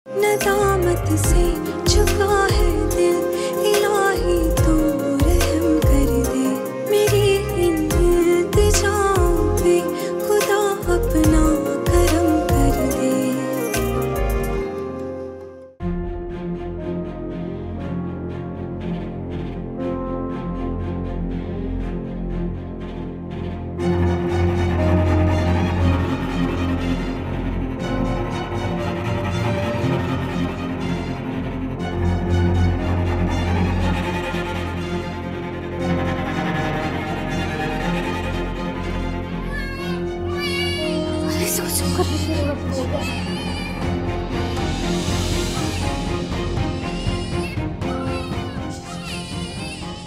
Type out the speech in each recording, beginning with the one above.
नदामत से झुका है दिल, इलाही तू रहम कर दे, मेरी इल्तिजाओं पे खुदा अपना करम कर दे।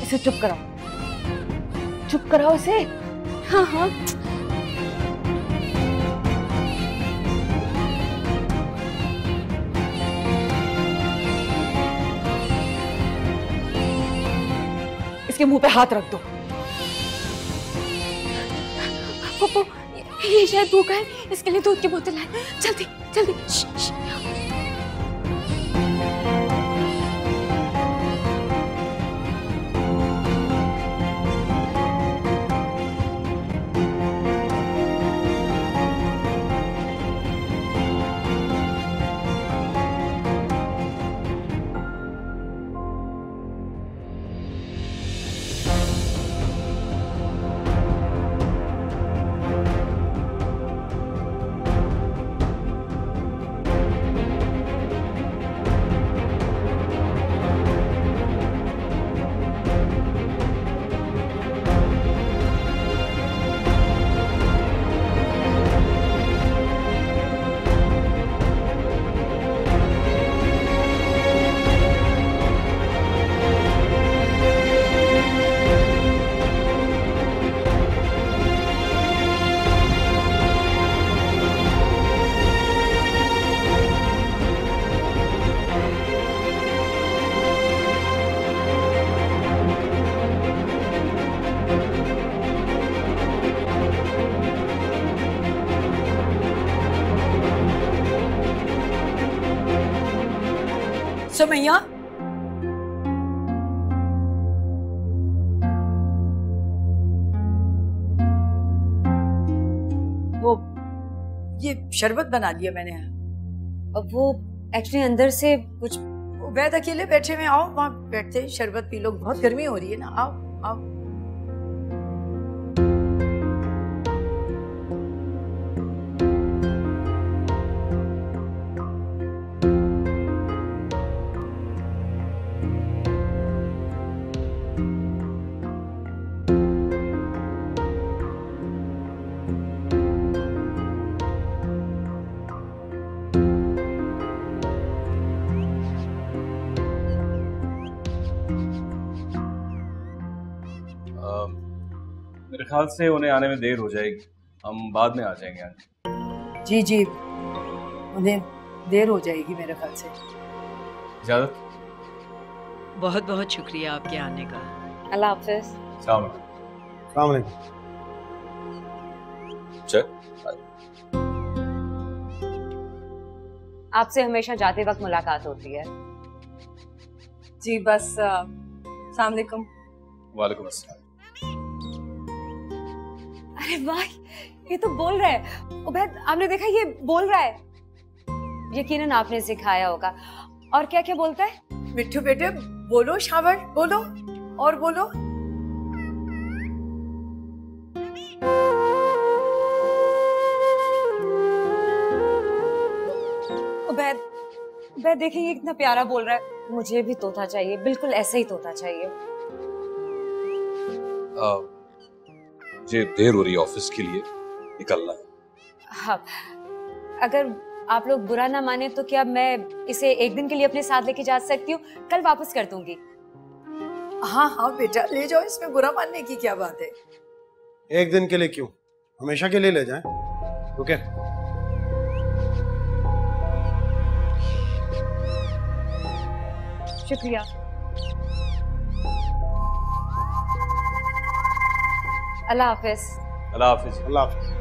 इसे चुप कराओ, चुप कराओ इसे। हाँ हाँ इसके मुंह पे हाथ रख दो। पप्पू, ये शायद भूखा है, इसके लिए दूध की बोतल है, जल्दी जल्दी। सुमैया, वो ये शरबत बना लिया मैंने। अब वो एक्चुअली अंदर से कुछ वैद अकेले बैठे में, आओ वहाँ बैठते शरबत पी लो, बहुत गर्मी हो रही है ना, आओ आओ। मेरे ख्याल से उन्हें आने में देर हो जाएगी, हम बाद में आ जाएंगे आंटी। जी जी, उन्हें देर हो जाएगी मेरे ख्याल से। इजाजत। बहुत बहुत शुक्रिया आपके आने का। अल्लाह हाफिज। अस्सलाम वालेकुम। आपसे हमेशा जाते वक्त मुलाकात होती है। जी बस अस्सलाम वालेकुम। वालेकुम अस्सलाम। अरे वाह, ये तो बोल रहा है। उबैद, आपने देखा, ये बोल रहा है। यकीनन आपने सिखाया होगा। और क्या क्या बोलता है? मिट्ठू बेटे बोलो, शाबाश बोलो, और बोलो। उबैद देखिए, ये कितना प्यारा बोल रहा है। मुझे भी तोता चाहिए, बिल्कुल ऐसे ही तोता चाहिए। मुझे देर हो रही है ऑफिस के लिए, निकलना है। हाँ, अगर आप लोग बुरा ना माने तो क्या मैं इसे एक दिन के लिए अपने साथ लेके जा सकती हूँ? कल वापस कर दूंगी। हाँ हाँ बेटा, ले जाओ, इसमें बुरा मानने की क्या बात है। एक दिन के लिए क्यों, हमेशा के लिए ले जाएं। ओके। शुक्रिया। अल्लाह हाफिज। अल्लाह हाफिज। अल्लाह हाफिज।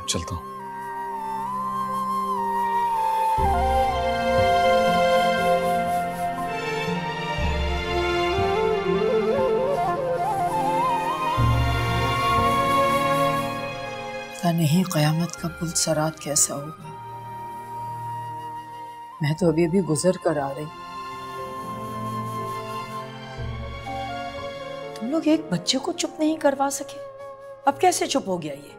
चलता हूँ। पता नहीं क़यामत का पुल सरात कैसा होगा। मैं तो अभी अभी गुजर कर आ रही। तुम लोग एक बच्चे को चुप नहीं करवा सके, अब कैसे चुप हो गया ये?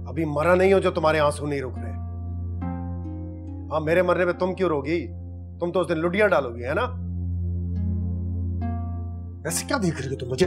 अभी मरा नहीं हो जो तुम्हारे आंसू नहीं रुक रहे। हाँ, मेरे मरने पे तुम क्यों रोगी? तुम तो उस दिन लुटिया डालोगी, है ना? ऐसे क्या देख रही हो तुम मुझे?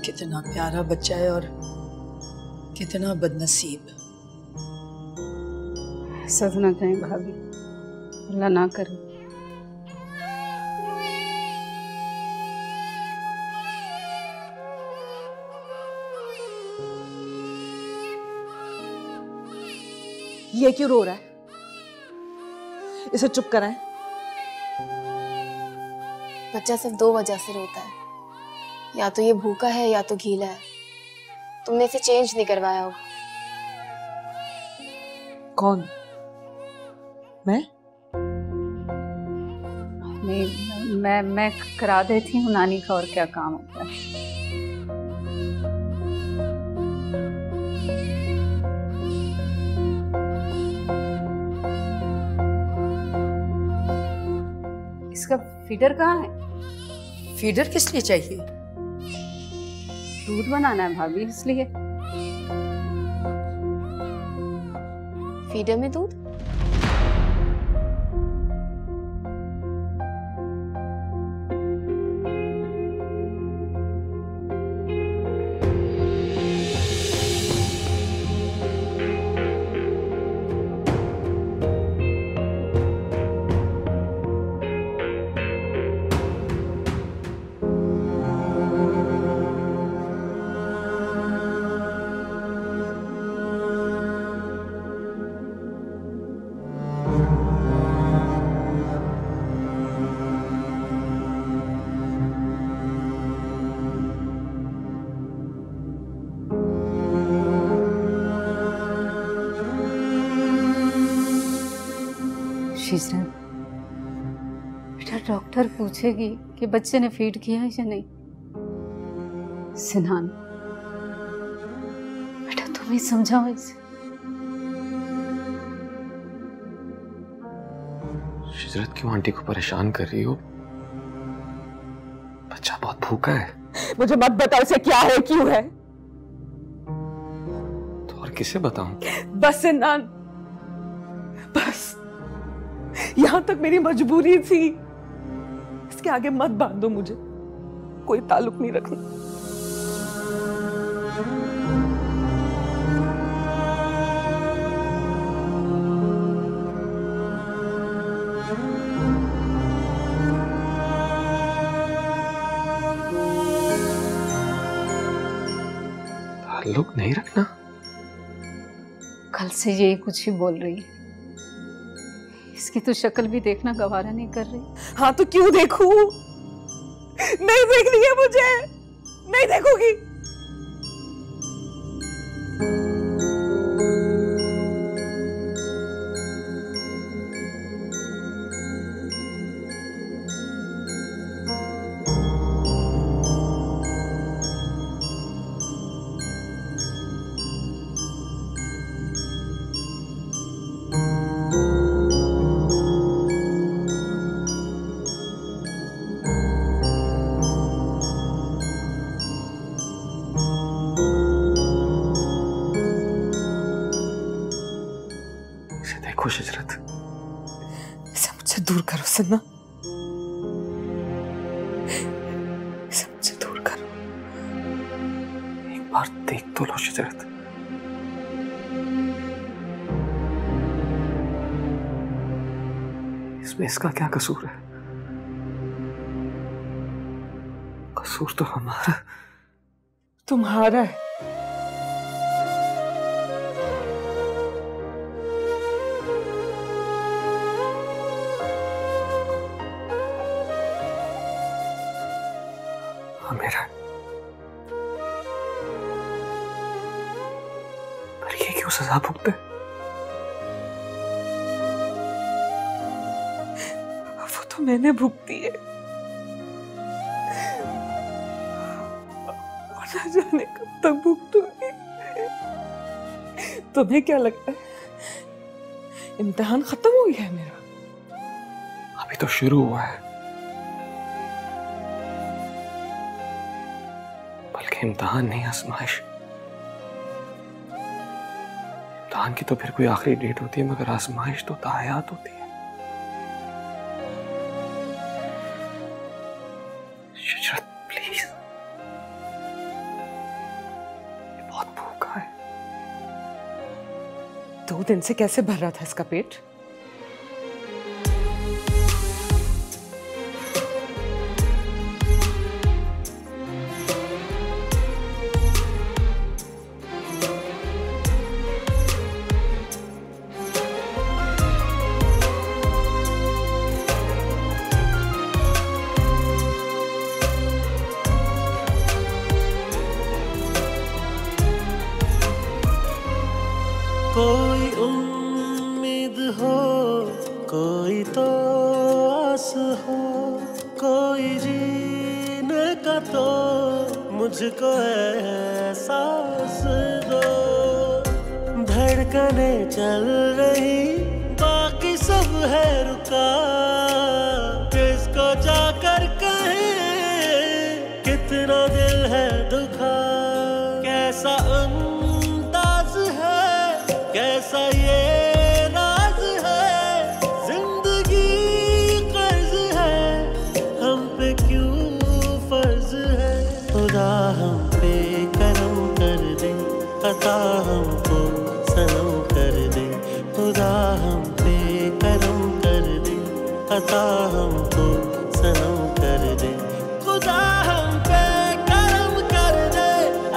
कितना प्यारा बच्चा है और कितना बदनसीब। ऐसा तो ना कहें भाभी, अल्लाह ना करे। ये क्यों रो रहा है? इसे चुप कराएं। बच्चा सिर्फ दो वजह से रोता है, या तो ये भूखा है या तो गीला है। तुमने इसे चेंज नहीं करवाया होगा। कौन? मैं? मैं करा देती हूँ नानी का, और क्या काम होता है। इसका फीडर कहाँ है? फीडर किस लिए चाहिए? दूध बनाना है भाभी, इसलिए। फीडर में दूध? शिजरत, बेटा डॉक्टर पूछेगी कि बच्चे ने फीड किया है या नहीं। सिनान, बेटा तुम ही समझाओ इसे। शिजरत, क्यों आंटी को परेशान कर रही हो? बच्चा बहुत भूखा है। मुझे मत बताओ इसे क्या है, क्यों है। तो और किसे बताऊं? बस सिनान, बस यहां तक मेरी मजबूरी थी। इसके आगे मत बांधो मुझे, कोई ताल्लुक नहीं रखना। ताल्लुक नहीं रखना? कल से यही कुछ ही बोल रही है। इसकी तो शक्ल भी देखना गवारा नहीं कर रही। हाँ तो क्यों देखूं? नहीं देखनी है मुझे, नहीं देखूंगी। देखो शिजरत, इसे मुझसे दूर करो सन्ना, इसे मुझसे दूर करो। एक बार देख तो लो शिजरत। इसमें इसका क्या कसूर है? कसूर तो हमारा। तुम्हारा है। मेरा, पर ये क्यों सजा भुगते? वो तो मैंने भुगती है, और न जाने कब तक भुगतूंगी। तुम्हें क्या लगता है इम्तिहान खत्म हो गया है मेरा? अभी तो शुरू हुआ है। इम्तिहान नहीं, आजमाइश। इम्तिहान की तो फिर कोई आखिरी डेट होती है, मगर आजमाइश तो तायात होती है। शिजरत प्लीज, ये बहुत भूखा है। 2 दिन से कैसे भर रहा था इसका पेट? कोई उम्मीद हो, कोई तो आस हो, कोई जीने का तो मुझको एहसास दो। धड़कने चल रही, बाकी सब है रुका। किसको जाकर कहें कितना दिल है दुखा। कैसा अंदाज है, कैसा ये अता हमको सनम कर दे, खुदा हम पे करम कर दे, अता हमको सनम कर दे, खुदा हम पे करम कर दे,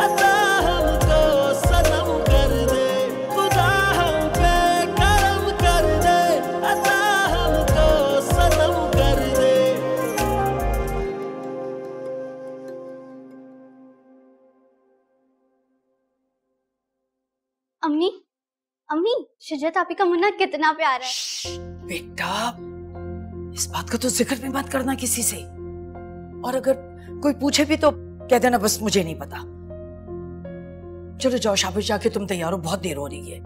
अता हमको सनम कर दे, खुदा हम पे करम कर दे, अता हमको सनम कर दे। अम्मी, अम्मी, शुजरत आपी का मुन्ना कितना प्यारा है। बेटा, इस बात का तो जिक्र भी मत करना किसी से, और अगर कोई पूछे भी तो कह देना बस मुझे नहीं पता। चलो जाओ, शाबाश, जाके तुम तैयार हो, बहुत देर हो रही है।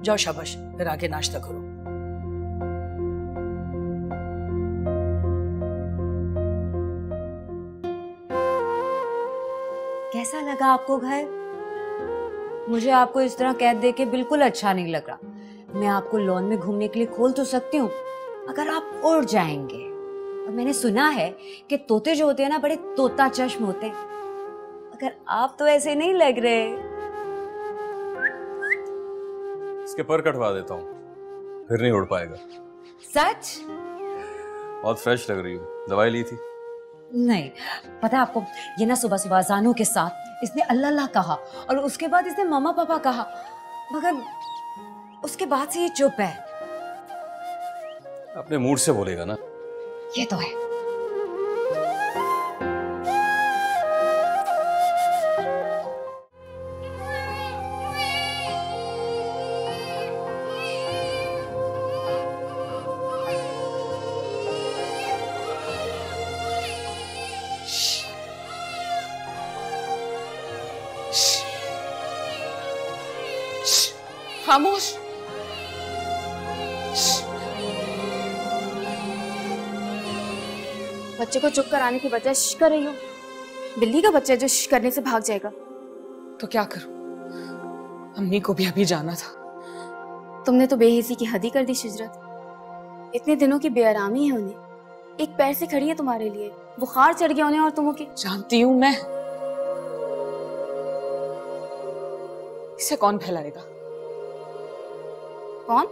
जाओ शाबाश, फिर आके नाश्ता करो। कैसा लगा आपको घर? मुझे आपको इस तरह कैद देके बिल्कुल अच्छा नहीं लग रहा। मैं आपको लॉन में घूमने के लिए खोल तो सकती हूँ अगर आप उड़ जाएंगे। और मैंने सुना है कि तोते जो होते हैं ना बड़े तोता चश्म होते हैं, अगर आप तो ऐसे नहीं लग रहे। इसके पर कटवा देता हूँ, फिर नहीं उड़ पाएगा। सच? बहुत फ्रेश लग रही हो। दवाई ली थी? नहीं, पता है आपको, ये ना सुबह सुबह अज़ानों के साथ इसने अल्लाह अल्लाह कहा और उसके बाद इसने मामा पापा कहा, मगर उसके बाद से ये चुप है। अपने मूड से बोलेगा ना। ये तो है। खामोश। बच्चे को चुप कराने की बजाय श्श कर रही हो। बिल्ली का बच्चा जो श्श करने से भाग जाएगा। तो क्या करूं? अम्मी को भी अभी जाना था। तुमने तो बेहिसी की हद ही कर दी शुजरत। इतने दिनों की बेआरामी है उन्हें, एक पैर से खड़ी है तुम्हारे लिए, बुखार चढ़ गया उन्हें और तुम के। जानती हूं मैं। इसे कौन फैलाएगा? कौन?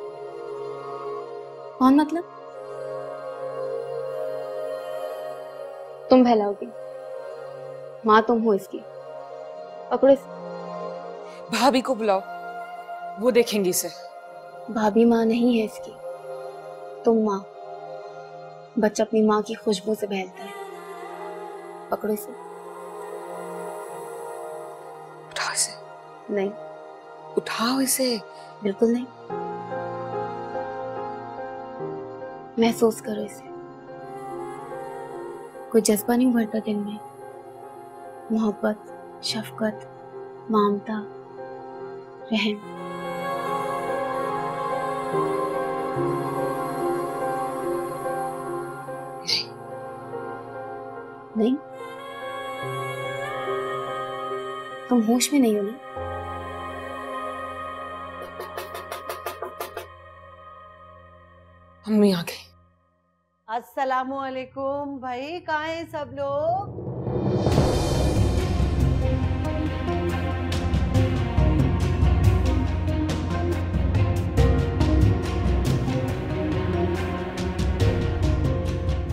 कौन मतलब? तुम फैलाओगी। माँ तुम हो इसकी। पकड़ो इसे। भाभी को बुलाओ, वो देखेंगी इसे। भाभी माँ नहीं है इसकी, तुम माँ। बच्चा अपनी माँ की खुशबू से बहलता है। पकड़ो इसे। उठाओ इसे। नहीं। उठाओ इसे। बिल्कुल नहीं। महसूस करो इसे। कोई जज्बा नहीं उभरता दिल में? मोहब्बत, शफकत, ममता, रहम। नहीं? तुम होश में नहीं हो ना? अम्मी आ गई। अस्सलामुअलैकुम भाई, कहाँ हैं सब लोग?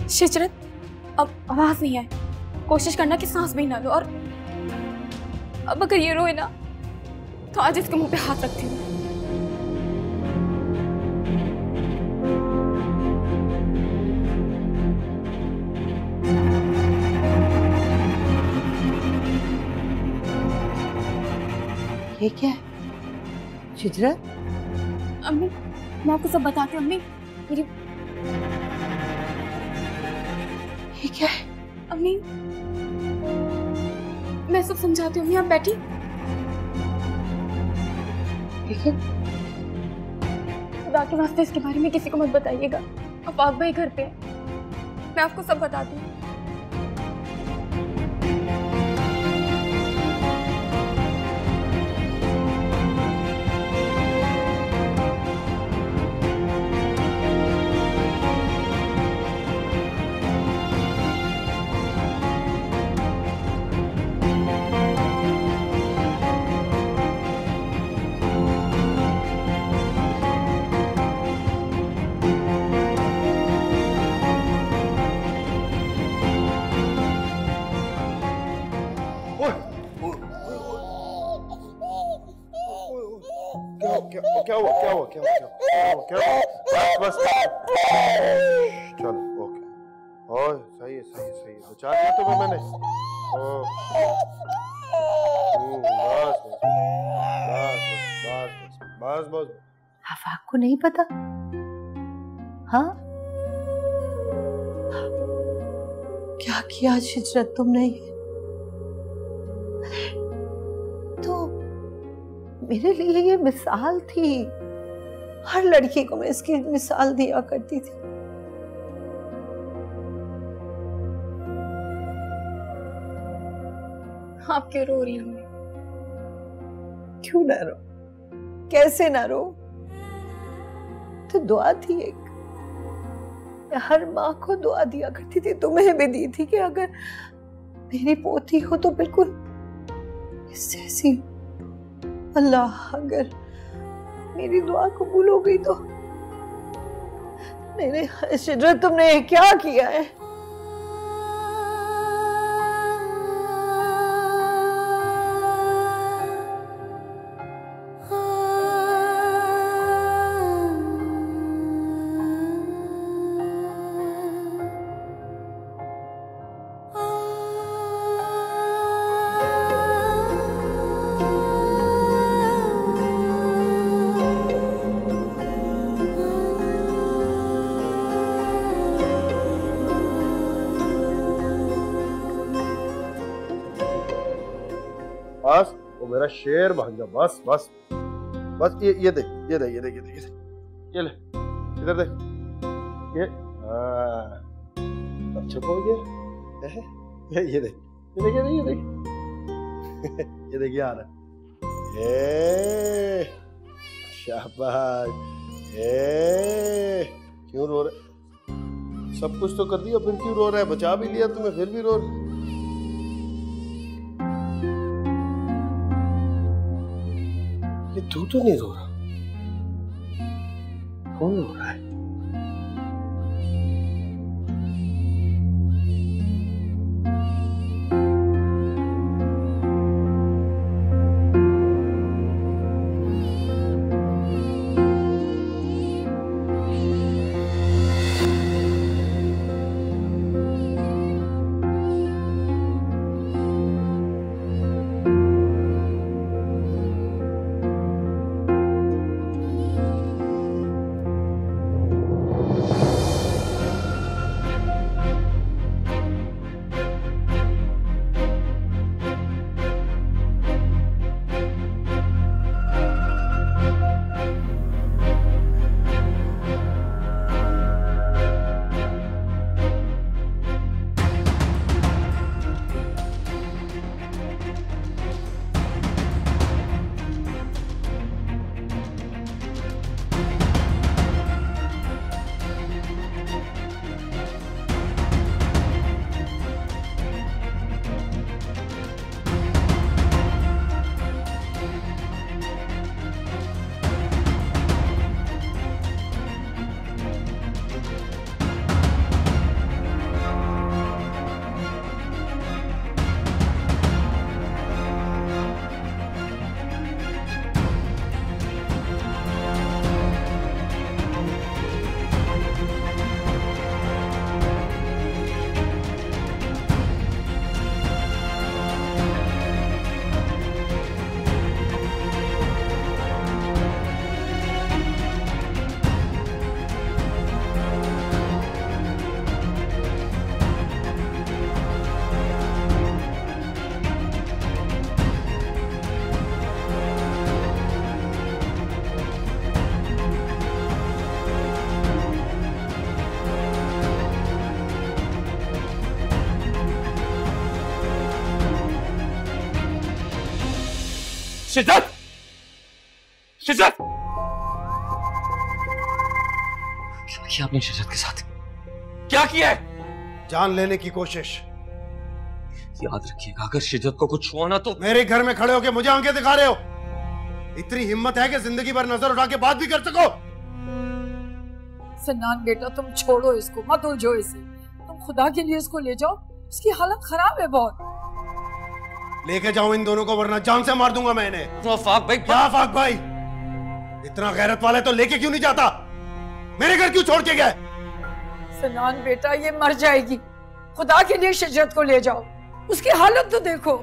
शिजरत, अब आवाज नहीं है। कोशिश करना कि सांस भी ना लो। और अब अगर ये रोए ना तो आज इसके मुंह पे हाथ रखती हूँ। ये क्या है शिजरत? अम्मी, मैं आपको सब बताती हूँ। अम्मी, मेरी ये क्या है? अम्मी, मैं सब समझाती हूँ। अम्मी, आप बैठी। लेकिन खुदा के वास्ते इसके बारे में किसी को मत बताइएगा। अफाक भाई घर पे है, मैं आपको सब बताती हूँ। क्या हुआ? बस चलो ओके। ओए सही है बचा लिया तुम्हें मैंने। बस। आफाक को नहीं पता? हाँ, क्या किया शिजरत तुमने? तो मेरे लिए ये मिसाल थी, हर लड़की को मैं इसकी मिसाल दिया करती थी। आप क्यों रो रही हैं? क्यों ना रो, कैसे ना रो? तो दुआ थी एक, मैं हर माँ को दुआ दिया करती थी, तुम्हें भी दी थी कि अगर मेरी पोती हो तो बिल्कुल इससे ऐसी। अल्लाह अगर मेरी दुआ कबूल हो गई तो। नहीं शिजरत, तुमने क्या किया है? बस वो मेरा शेर भांजा। बस ये देख ये ले इधर देख ये। अब चुप हो गया। ये देख ये आ रहा है। शाबाश। क्यों रो रहे? सब कुछ तो कर दिया, फिर क्यों रो रहा है? बचा भी लिया तुम्हें, फिर भी रो रहे। तू तो नहीं रो रहा, कौन रो रहा है? शिद्दत! शिद्दत! क्या किया आपने शिद्दत के साथ? क्या किया है? जान लेने की कोशिश। याद रखिएगा, अगर शिद्दत को कुछ हुआ ना तो मेरे घर में खड़े होके मुझे आंखें दिखा रहे हो। इतनी हिम्मत है कि जिंदगी भर नजर उठा के बात भी कर सको। सन्नान बेटा, तुम छोड़ो इसको, मत उलझो इसे। तुम खुदा के लिए इसको ले जाओ, इसकी हालत खराब है बहुत। लेके जाओ इन दोनों को, वरना जान से मार दूंगा मैं इन्हें। आफाक भाई। क्या आफाक भाई? इतना गैरत वाले तो लेके क्यों नहीं जाता? मेरे घर क्यों छोड़ के गए? सनान बेटा, ये मर जाएगी, खुदा के लिए शिजरत को ले जाओ, उसकी हालत तो देखो।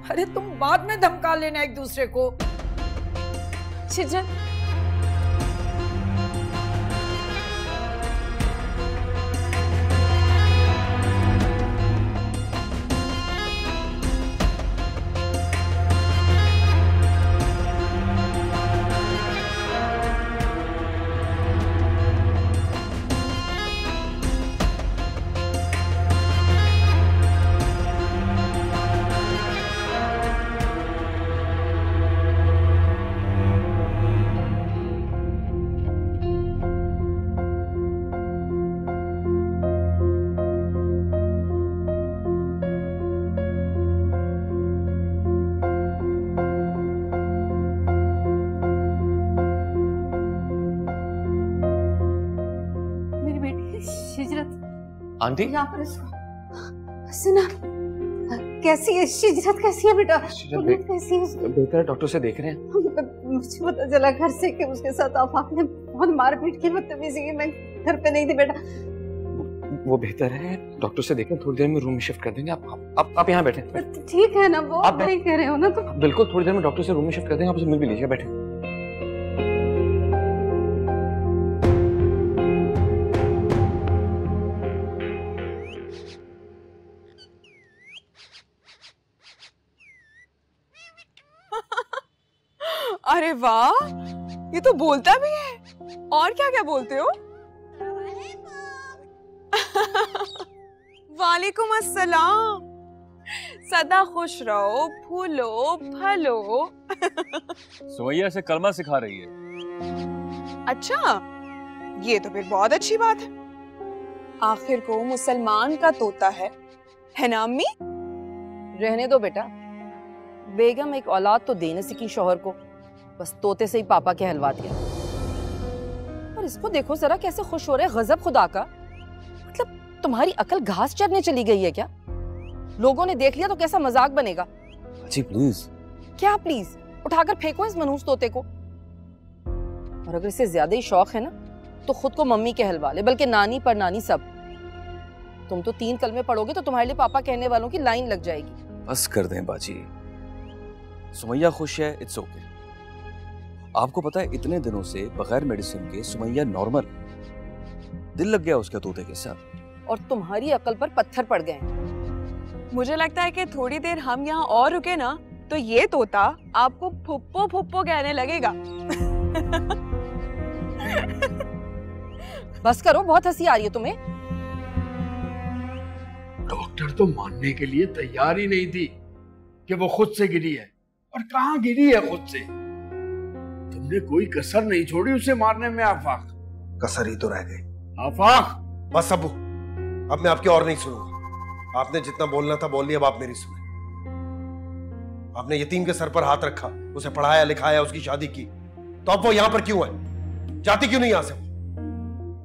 अरे तुम बाद में धमका लेना एक दूसरे को। शिजरत, आंटी, यहाँ पर इसको सिना कैसी है? शिजरत कैसी है बेटा? कैसी है? बेहतर है, डॉक्टर से देख रहे हैं। मुझे पता चला घर से कि उसके साथ आपने बहुत मारपीट की, बदतमीजी की। मैं घर पे नहीं थी बेटा। वो बेहतर है, डॉक्टर से देखें, थोड़ी देर में रूम में शिफ्ट कर देंगे। आप यहाँ बैठे। ठीक है ना, वो आप नहीं कह रहे हो ना? तो बिल्कुल, थोड़ी देर में डॉक्टर से रूम में शिफ्ट कर देंगे, आप उसे मिल भी लीजिए। बैठे। अरे वाह, ये तो बोलता भी है। और क्या क्या बोलते हो? वालेकुम अस्सलाम। सदा खुश रहो, फूलो फलो। सुमैया से कलमा सिखा रही है। अच्छा, ये तो फिर बहुत अच्छी बात है। आखिर को मुसलमान का तोता है ना अम्मी? रहने दो बेटा, बेगम एक औलाद तो देने सीखी शौहर को, बस तोते से ही पापा के हलवा दिया। और इसको देखो जरा कैसे खुश हो रहे, गजब खुदा का। मतलब तुम्हारी अकल घास चरने चली गई है क्या? लोगों ने देख लिया तो कैसा मजाक बनेगा। जी प्लीज। क्या प्लीज? उठाकर फेंको इस मनहूस तोते को। और अगर इसे ज्यादा ही शौक है ना तो खुद को मम्मी के हलवा ले, बल्कि नानी पर नानी सब। तुम तो 3 कलमे पढ़ोगे तो तुम्हारे लिए पापा कहने वालों की लाइन लग जाएगी। बस कर दें बाजी, सुमैया खुश है, इट्स ओके। आपको पता है इतने दिनों से बगैर मेडिसिन के सुमैया नॉर्मल, दिल लग गया उसके तोते के साथ। और तुम्हारी अकल पर पत्थर पड़ गए। मुझे लगता है कि थोड़ी देर हम यहाँ और रुके ना तो ये तोता आपको फुप्पो फुप्पो कहने लगेगा। बस करो, बहुत हंसी आ रही है तुम्हें। डॉक्टर तो मानने के लिए तैयार ही नहीं थी कि वो खुद से गिरी है। और कहाँ गिरी है खुद से? तुमने कोई कसर नहीं छोड़ी उसे मारने में आफाक। कसर ही तो रह गई। आफाक, बस अब्बू, अब मैं आपकी और नहीं सुनूंगा। आपने जितना बोलना था बोल लिया, अब आप मेरी सुने। आपने यतीम के सर पर हाथ रखा, उसे पढ़ाया लिखाया, उसकी शादी की, तो अब वो यहाँ पर क्यों है? जाती क्यों नहीं यहाँ से?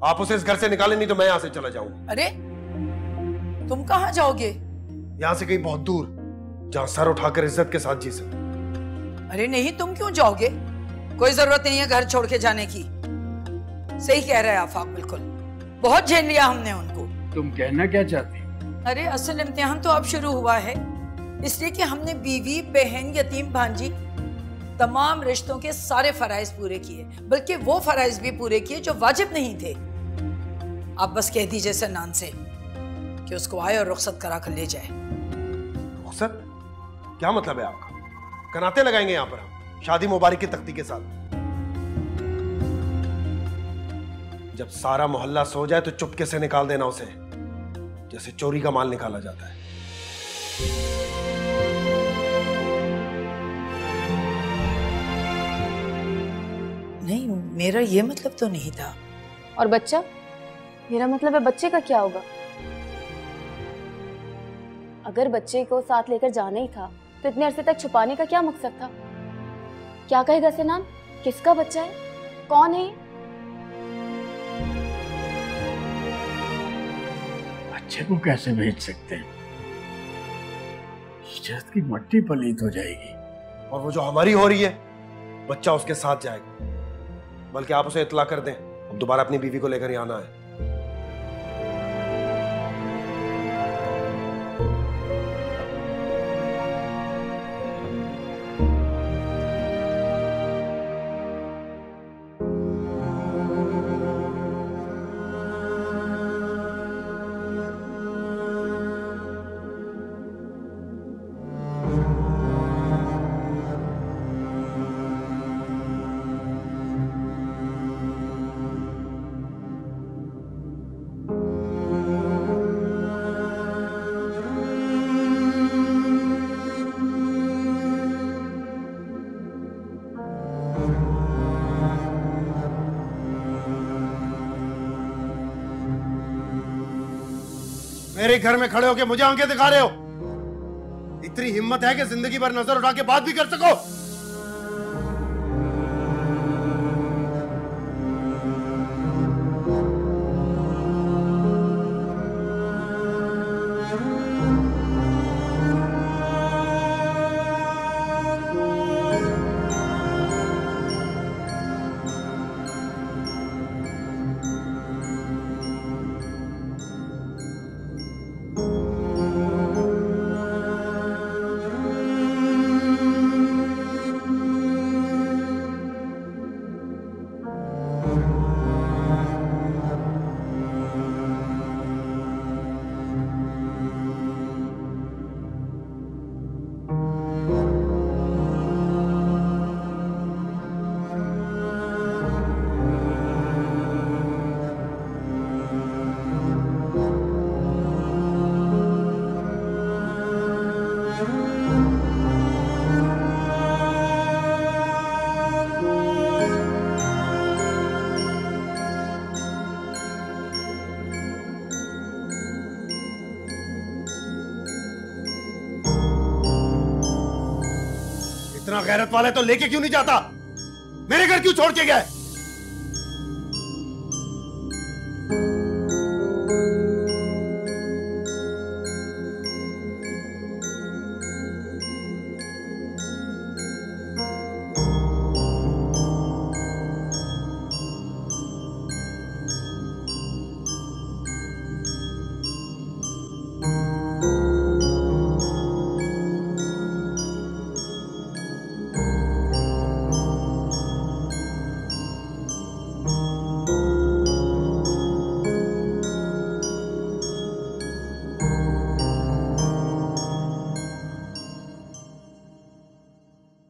आप उसे इस घर से निकाले, नहीं तो मैं यहाँ से चला जाऊंगा। अरे तुम कहाँ जाओगे? यहाँ से कहीं बहुत दूर, जहाँ सर उठाकर इज्जत के साथ जी सके। अरे नहीं, तुम क्यों जाओगे? कोई जरूरत नहीं है घर छोड़ के जाने की। सही कह रहे हैं आफाक, बिल्कुल। बहुत झेल लिया हमने उनको। तुम कहना क्या चाहती? अरे असल इम्तिहान तो अब शुरू हुआ है, इसलिए कि हमने बीवी, बहन, यतीम भांजी, तमाम रिश्तों के सारे फराइज पूरे किए, बल्कि वो फराइज भी पूरे किए जो वाजिब नहीं थे। आप बस कह दीजिए सन्नान से कि उसको आए और रुखसत करा कर ले जाए। रुखसत? क्या मतलब है आपका? कनाते लगाएंगे यहाँ पर हम शादी मुबारक की तख्ती के साथ? जब सारा मोहल्ला सो जाए तो चुपके से निकाल देना उसे, जैसे चोरी का माल निकाला जाता है। नहीं, मेरा ये मतलब तो नहीं था। और बच्चा? मेरा मतलब है बच्चे का क्या होगा? अगर बच्चे को साथ लेकर जाना ही था तो इतने अरसे तक छुपाने का क्या मकसद था? क्या कहेगा सिनान? किसका बच्चा है? कौन है? बच्चे को कैसे भेज सकते हैं? इज्जत की मट्टी पलीत हो जाएगी। और वो जो हमारी हो रही है, बच्चा उसके साथ जाएगा। बल्कि आप उसे इत्तला कर दें अब दोबारा अपनी बीवी को लेकर यहाँ आना है। मेरे घर में खड़े होकर मुझे आंखें दिखा रहे हो? इतनी हिम्मत है कि जिंदगी भर नजर उठा के बात भी कर सको? इतना गैरत वाले तो लेके क्यों नहीं जाता? मेरे घर क्यों छोड़ के गए?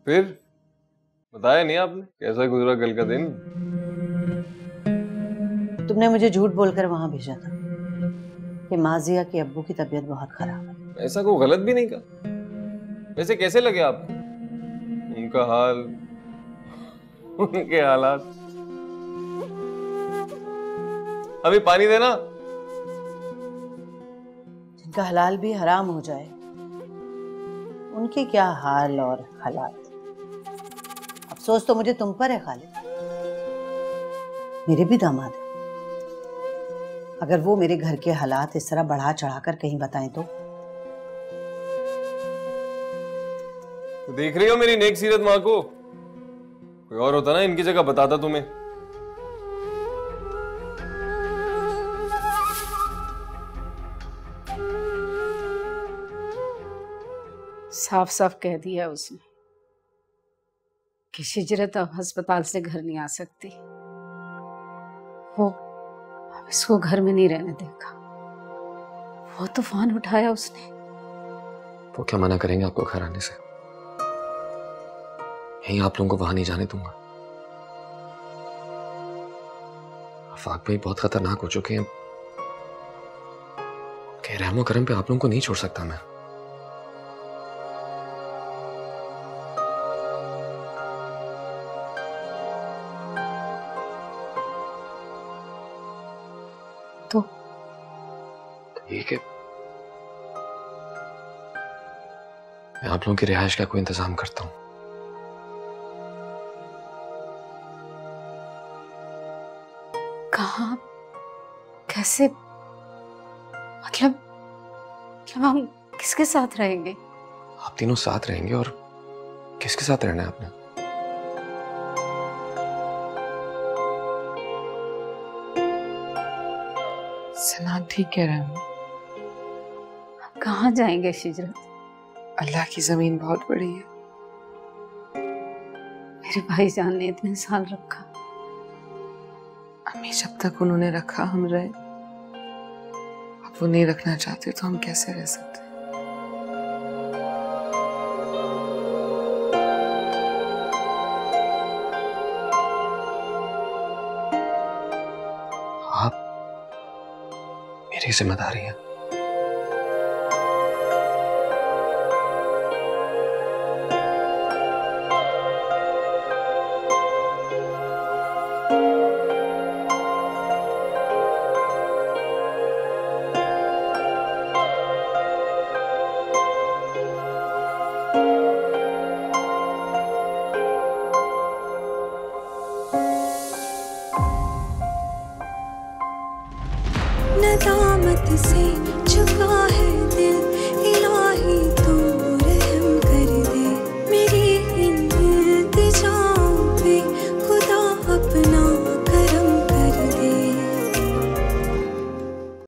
फिर बताया नहीं आपने कैसा गुजरा कल का दिन? तुमने मुझे झूठ बोलकर वहां भेजा था कि माजिया के अब्बू की तबीयत बहुत खराब है। ऐसा कोई गलत भी नहीं कहा। वैसे कैसे लगे आपको उनका हाल, उनके हालात? अभी पानी देना। जिनका हलाल भी हराम हो जाए उनके क्या हाल और हालात। अफसोस तो मुझे तुम पर है खालिद, मेरे भी दामाद है। अगर वो मेरे घर के हालात इस तरह बढ़ा चढ़ाकर कहीं बताएं तो देख रही हो मेरी नेक सीरत माँ को? कोई और होता ना इनकी जगह बताता तुम्हें। साफ साफ कह दिया उसने कि शिजरत अब अस्पताल से घर नहीं आ सकती। वो इसको घर में नहीं रहने देगा। वो तूफान उठाया उसने। वो क्या मना करेंगे आपको घर आने से? यहीं आप लोगों को वहां नहीं जाने दूंगा। आफाक भाई बहुत खतरनाक हो चुके हैं। उनके रहमो करम पे आप लोगों को नहीं छोड़ सकता मैं। तो ठीक है, मैं आप लोगों की रिहाइश का कोई इंतजाम करता हूं। कहाँ, कैसे, मतलब हम किसके साथ रहेंगे? आप तीनों साथ रहेंगे। और किसके साथ रहना है आपने? सना ठीक कह रहे हैं। कहाँ जाएंगे शिजरत? अल्लाह की जमीन बहुत बड़ी है। मेरे भाईजान ने इतने साल रखा। अम्मी जब तक उन्होंने रखा हम रहे, अब वो नहीं रखना चाहते तो हम कैसे रह सकते? आप मेरी जिम्मेदारी है।